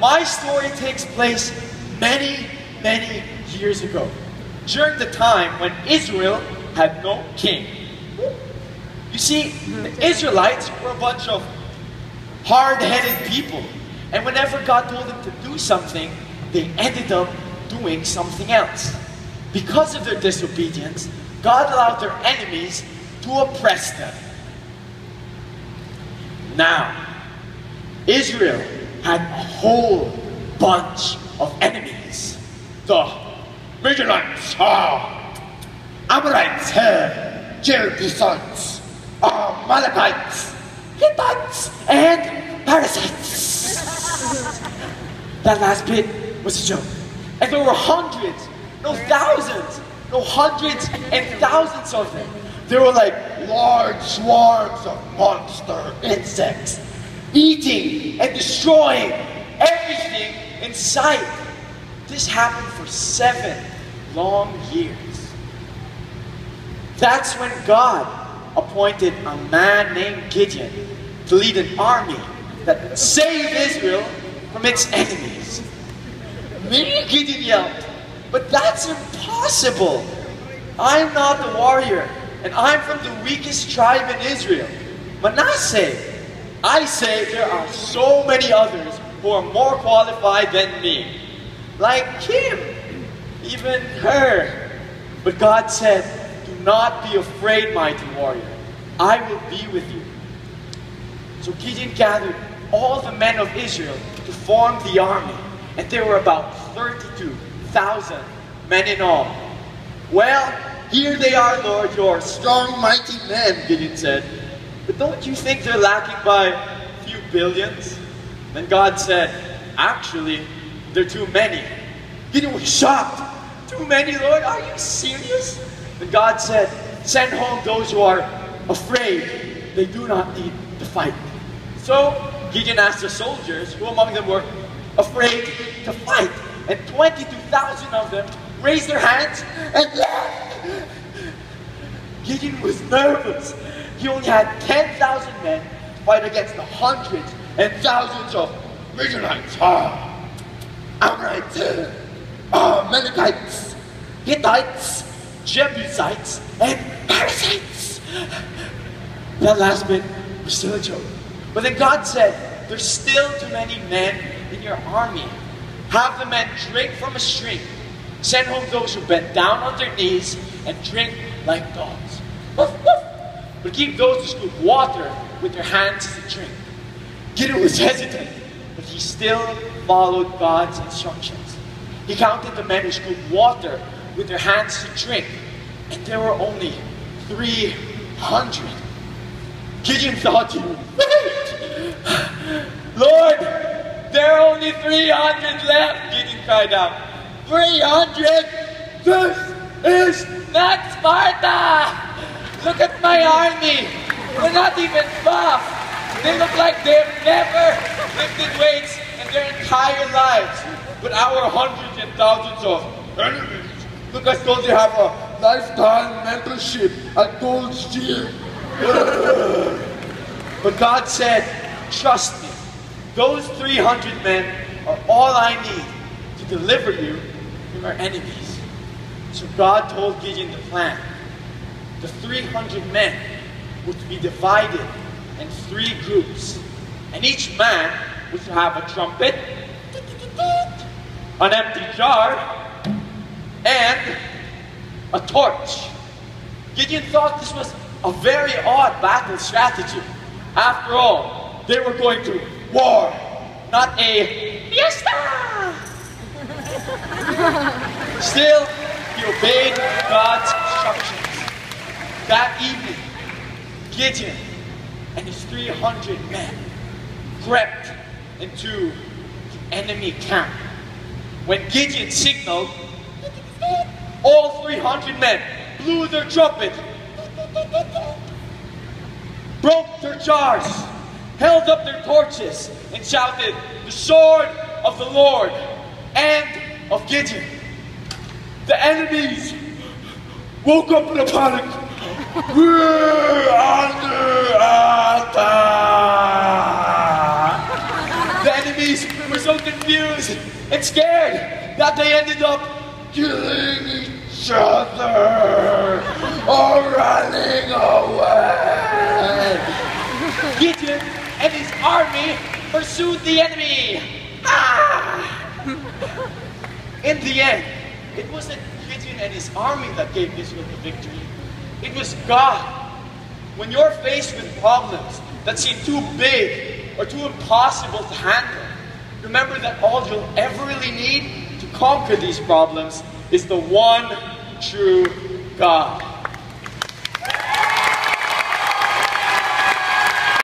My story takes place many, many years ago, during the time when Israel had no king. You see, the Israelites were a bunch of hard-headed people, and whenever God told them to do something, they ended up doing something else. Because of their disobedience, God allowed their enemies to oppress them. Now, Israel had a whole bunch of enemies. The Midianites, Amorites, Jebusites, Amalekites, Hittites, and Parasites. That last bit was a joke. And there were hundreds, no thousands, no hundreds and thousands of them. They were like large swarms of monster insects, eating and destroying everything in sight. This happened for 7 long years. That's when God appointed a man named Gideon to lead an army that would save Israel from its enemies. Maybe Gideon yelled, "But that's impossible! I'm not the warrior, and I'm from the weakest tribe in Israel, Manasseh. I say there are so many others who are more qualified than me. Like him, even her." But God said, "Do not be afraid, mighty warrior. I will be with you." So Gideon gathered all the men of Israel to form the army, and there were about 32,000 men in all. "Well, here they are, Lord, your strong, mighty men," Gideon said. "But don't you think they're lacking by a few billions?" Then God said, "Actually, they're too many." Gideon was shocked. "Too many, Lord? Are you serious?" Then God said, "Send home those who are afraid. They do not need to fight." So Gideon asked the soldiers who among them were afraid to fight, and 22,000 of them raised their hands and left. Gideon was nervous. He only had 10,000 men to fight against the hundreds and thousands of Midianites, Amorites, Amalekites, Hittites, Jebusites, and Parasites. That last bit was still a joke. But then God said, "There's still too many men in your army. Have the men drink from a stream. Send home those who bend down on their knees and drink like dogs. Woof, woof. But keep those who scoop water with their hands to drink." Gideon was hesitant, but he still followed God's instructions. He counted the men who scooped water with their hands to drink, and there were only 300. Gideon thought to him, "Wait! Lord, there are only 300 left," Gideon cried out. 300? This is not Sparta! Look at my army! They're not even buff! They look like they've never lifted weights in their entire lives. But our hundreds and thousands of enemies look as though they have a lifetime membership at Gold's Gym. But God said, "Trust me, those 300 men are all I need to deliver you from our enemies." So God told Gideon the plan. The 300 men were to be divided in 3 groups, and each man was to have a trumpet, an empty jar, and a torch. Gideon thought this was a very odd battle strategy. After all, they were going to war, not a fiesta! Still, he obeyed God's instructions. That evening, Gideon and his 300 men crept into the enemy camp. When Gideon signaled, all 300 men blew their trumpet, broke their jars, held up their torches, and shouted, "The sword of the Lord and of Gideon." The enemies woke up in a panic. "We're under attack!" The enemies were so confused confused and scared that they ended up killing each other or running away. Gideon and his army pursued the enemy. In the end, it wasn't Gideon and his army that gave Israel the victory. It was God. When you're faced with problems that seem too big or too impossible to handle, remember that all you'll ever really need to conquer these problems is the one true God.